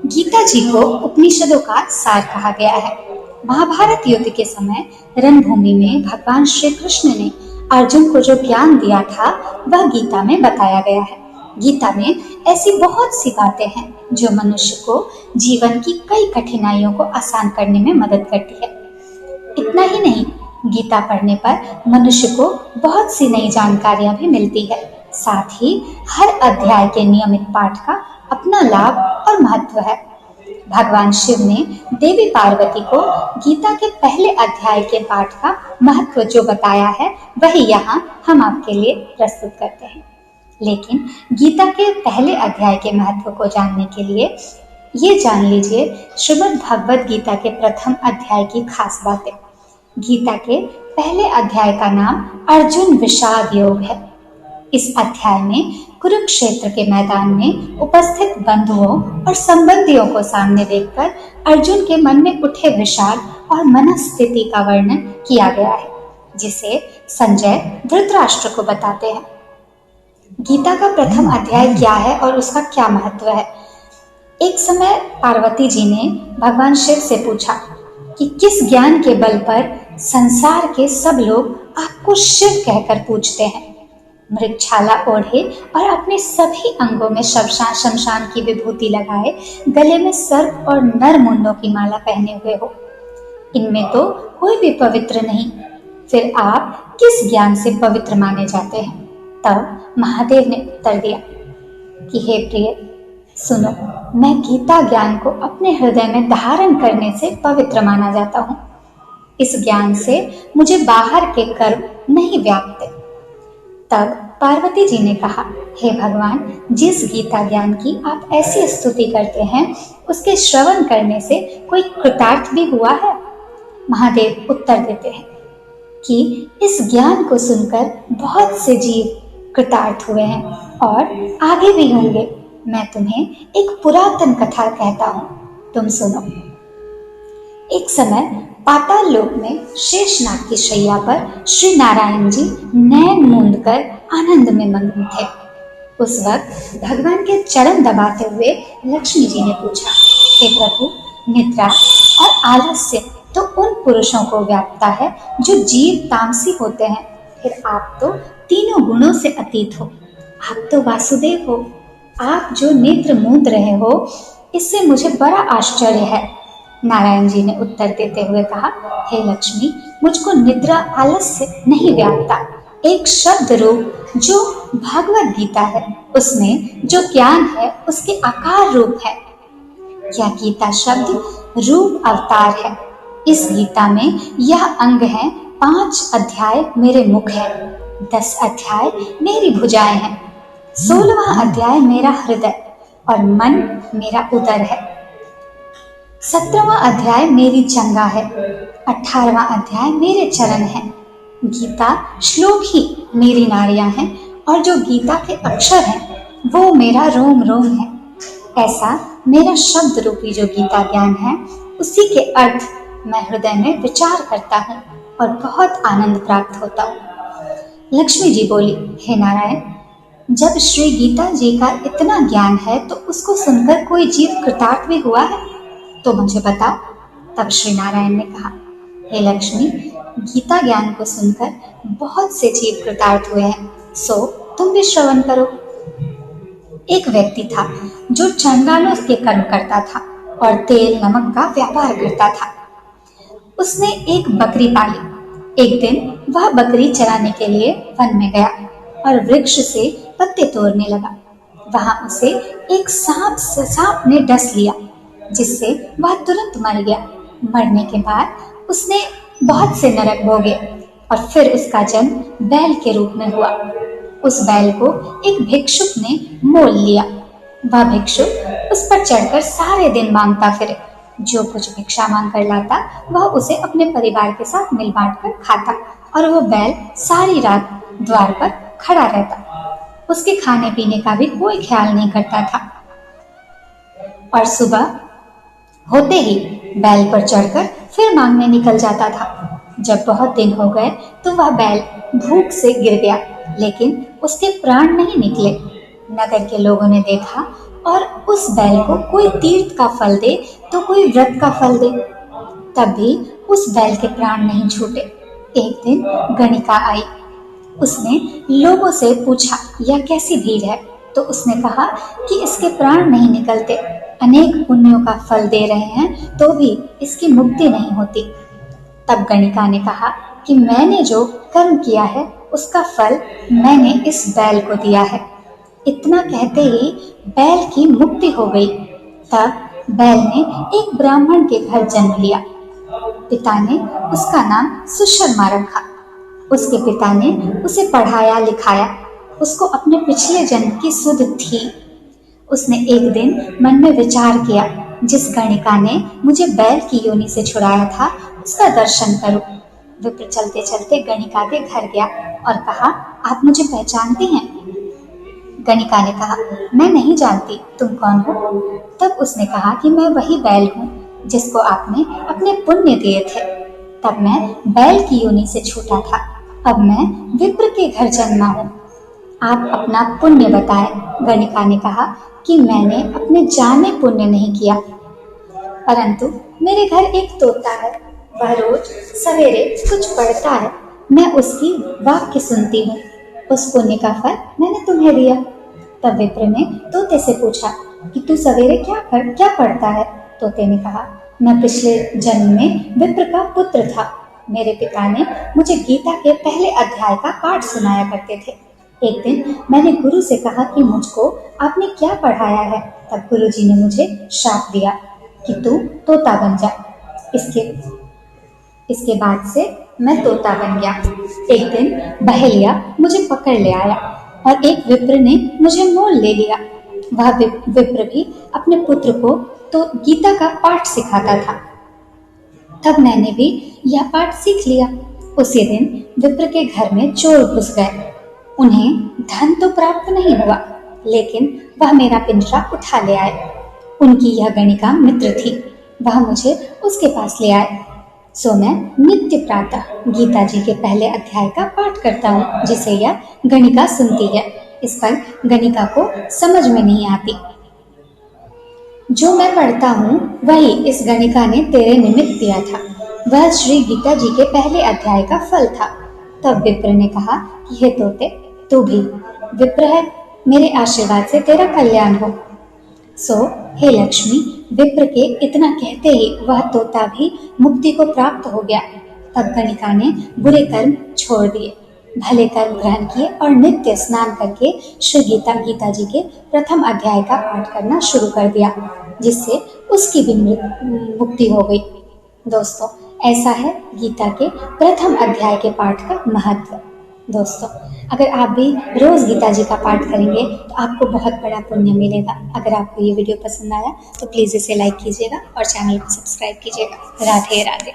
गीता जी को उपनिषदों का सार कहा गया है। महाभारत युद्ध के समय रणभूमि में भगवान श्री कृष्ण ने अर्जुन को जो ज्ञान दिया था वह गीता में बताया गया है। गीता में ऐसी बहुत सी बातें हैं जो मनुष्य को जीवन की कई कठिनाइयों को आसान करने में मदद करती है। इतना ही नहीं, गीता पढ़ने पर मनुष्य को बहुत सी नई जानकारियां भी मिलती है। साथ ही हर अध्याय के नियमित पाठ का अपना लाभ और महत्व है। भगवान शिव ने देवी पार्वती को गीता के पहले अध्याय के पाठ का महत्व जो बताया है वही यहाँ हम आपके लिए प्रस्तुत करते हैं। लेकिन गीता के पहले अध्याय के महत्व को जानने के लिए ये जान लीजिए श्रीमद् भगवद गीता के प्रथम अध्याय की खास बातें। गीता के पहले अध्याय का नाम अर्जुन विषाद योग है। इस अध्याय में कुरुक्षेत्र के मैदान में उपस्थित बंधुओं और संबंधियों को सामने देखकर अर्जुन के मन में उठे विषाद और मनस्थिति का वर्णन किया गया है, जिसे संजय धृतराष्ट्र को बताते हैं। गीता का प्रथम अध्याय क्या है और उसका क्या महत्व है? एक समय पार्वती जी ने भगवान शिव से पूछा कि किस ज्ञान के बल पर संसार के सब लोग आपको शिव कहकर पूजते हैं। मृगछाला ओढ़े और अपने सभी अंगों में शमशान की विभूति लगाए, गले में सर्प और नर मुंडों की माला पहने हुए हो, इनमें तो कोई भी पवित्र नहीं, फिर आप किस ज्ञान से पवित्र माने जाते हैं? तब महादेव ने उत्तर दिया कि हे प्रिय, सुनो, मैं गीता ज्ञान को अपने हृदय में धारण करने से पवित्र माना जाता हूँ। इस ज्ञान से मुझे बाहर के कर्म नहीं व्यापते। तब पार्वती जी ने कहा, हे भगवान, जिस गीता ज्ञान की आप ऐसी स्तुति करते हैं उसके श्रवण करने से कोई कृतार्थ भी हुआ है? महादेव उत्तर देते हैं कि इस ज्ञान को सुनकर बहुत से जीव कृतार्थ हुए हैं और आगे भी होंगे। मैं तुम्हें एक पुरातन कथा कहता हूँ, तुम सुनो। एक समय पाताल लोक में शेषनाग की शैया पर श्री नारायण जी नैन मूंद कर आनंद में मग्न थे। उस वक्त भगवान के चरण दबाते हुए लक्ष्मी जी ने पूछा, हे प्रभु, निद्रा और आलस्य तो उन पुरुषों को व्यापता है जो जीव तामसी होते हैं, फिर आप तो तीनों गुणों से अतीत हो। आप तो वासुदेव हो। आप जो नेत्र मूंद रहे हो, इससे मुझे बड़ा आश्चर्य है। नारायण जी ने उत्तर देते हुए कहा, हे लक्ष्मी, मुझको निद्रा आलस्य नहीं व्यापता। एक शब्द रूप जो भगवद गीता है, उसमें जो ज्ञान है उसके आकार रूप है। यह गीता शब्द रूप अवतार है। इस गीता में यह अंग है, 5 अध्याय मेरे मुख है, 10 अध्याय मेरी भुजाएं हैं, 16वां अध्याय मेरा हृदय और मन मेरा उदर है, 17वां अध्याय मेरी जंगा है, 18वां अध्याय मेरे चरण हैं। गीता श्लोक ही मेरी नाड़ियां हैं और जो गीता के अक्षर हैं वो मेरा रोम रोम है। ऐसा मेरा शब्द रूपी जो गीता ज्ञान है, उसी के अर्थ मैं हृदय में विचार करता हूँ और बहुत आनंद प्राप्त होता हूँ। लक्ष्मी जी बोली, हे नारायण, जब श्री गीता जी का इतना ज्ञान है तो उसको सुनकर कोई जीव कृतार्थ भी हुआ है तो मुझे बताओ। तब श्री नारायण ने कहा, हे लक्ष्मी, गीता ज्ञान को सुनकर बहुत से जीव कृतार्थ हुए हैं, सो तुम भी श्रवण करो। एक व्यक्ति था जो चंडालों के कर्म करता था और तेल नमक का व्यापार करता था। उसने एक बकरी पाली। एक दिन वह बकरी चराने के लिए वन में गया और वृक्ष से पत्ते तोड़ने लगा। वहां उसे एक सांप ने डस लिया, जिससे वह तुरंत मर गया। मरने के बाद उसने बहुत से नरक भोगे और फिर उसका जन्म बैल के रूप में हुआ। उस बैल को एक भिक्षुक ने मोल लिया। वह भिक्षुक उस पर चढ़कर सारे दिन मांगता फिरे। जो कुछ भिक्षा मांग कर लाता वह उसे अपने परिवार के साथ मिल बांट कर खाता और वो बैल सारी रात द्वार पर खड़ा रहता। उसके खाने पीने का भी कोई ख्याल नहीं करता था और सुबह होते ही बैल पर चढ़कर फिर मांगने निकल जाता था। जब बहुत दिन हो गए तो वह बैल भूख से गिर गया, लेकिन उसके प्राण नहीं निकले। नगर के लोगों ने देखा और उस बैल को कोई तीर्थ का फल दे तो कोई व्रत का फल दे। तब भी उस बैल के प्राण नहीं छूटे। एक दिन गणिका आई। उसने लोगों से पूछा, यह कैसी भीड़ है? तो उसने कहा कि इसके प्राण नहीं निकलते, अनेक पुण्यों का फल दे रहे हैं तो भी इसकी मुक्ति नहीं होती। तब गणिका ने कहा कि मैंने जो कर्म किया है उसका फल मैंने इस बैल को दिया है। इतना कहते ही बैल की मुक्ति हो गई। तब बैल ने एक ब्राह्मण के घर जन्म लिया। पिता ने उसका नाम सुशर्मा रखा। उसके पिता ने उसे पढ़ाया लिखाया। उसको अपने पिछले जन्म की सुध थी। उसने एक दिन मन में विचार किया, जिस गणिका ने मुझे बैल की योनि से छुड़ाया था उसका दर्शन करूं। विप्र चलते चलते गणिका के घर गया और कहा, आप मुझे पहचानती हैं? गणिका ने कहा, मैं नहीं जानती, तुम कौन हो? तब उसने कहा कि मैं वही बैल हूँ जिसको आपने अपने पुण्य दिए थे। तब मैं बैल की योनि से छूटा था, अब मैं विप्र के घर जन्मा हूँ। आप अपना पुण्य बताएं। गणिका ने कहा कि मैंने अपने जाने पुण्य नहीं किया, परंतु मेरे घर एक तोता है, वह रोज सवेरे कुछ पढ़ता है, मैं उसकी वाक्य सुनती हूँ, उस पुण्य का फल मैंने तुम्हें दिया। तब विप्र ने तोते से पूछा कि तू सवेरे क्या पढ़ता है? तोते ने कहा, मैं पिछले जन्म में विप्र का पुत्र था। मेरे पिता ने मुझे गीता के पहले अध्याय का पाठ सुनाया करते थे। एक दिन मैंने गुरु से कहा कि मुझको आपने क्या पढ़ाया है। तब गुरुजी ने मुझे श्राप दिया कि तू तोता बन जा। इसके बाद से मैं तोता बन गया। एक दिन बहेलिया मुझे पकड़ ले आया और एक विप्र ने मुझे मोल ले लिया। वह विप्र भी अपने पुत्र को तो गीता का पाठ सिखाता था। तब मैंने भी यह पाठ सीख लिया। उसी दिन विप्र के घर में चोर घुस गए। उन्हें धन तो प्राप्त नहीं हुआ, लेकिन वह मेरा पिंजरा उठा ले आए। उनकी यह गणिका मित्र थी, वह मुझे उसके पास ले आए। सो मैं नित्य प्रातः गीता जी के पहले अध्याय का पाठ करता हूँ, जिसे यह गणिका सुनती है। इस पर गणिका को समझ में नहीं आती। जो मैं पढ़ता हूँ वही इस गणिका ने तेरे निमित्त दिया था। वह श्री गीता जी के पहले अध्याय का फल था। तब विप्र ने कहा कि हे तोते, तू भी विप्र है, मेरे आशीर्वाद से तेरा कल्याण हो। सो हे लक्ष्मी, विप्र के इतना कहते ही वह तोता भी मुक्ति को प्राप्त हो गया। तब गणिका ने बुरे कर्म छोड़ दिए, भले कर्म ग्रहण किए और नित्य स्नान करके श्री गीता जी के प्रथम अध्याय का पाठ करना शुरू कर दिया, जिससे उसकी भी मुक्ति हो गई। दोस्तों, ऐसा है गीता के प्रथम अध्याय के पाठ का महत्व। दोस्तों, अगर आप भी रोज गीता जी का पाठ करेंगे तो आपको बहुत बड़ा पुण्य मिलेगा। अगर आपको ये वीडियो पसंद आया तो प्लीज़ इसे लाइक कीजिएगा और चैनल को सब्सक्राइब कीजिएगा। राधे राधे।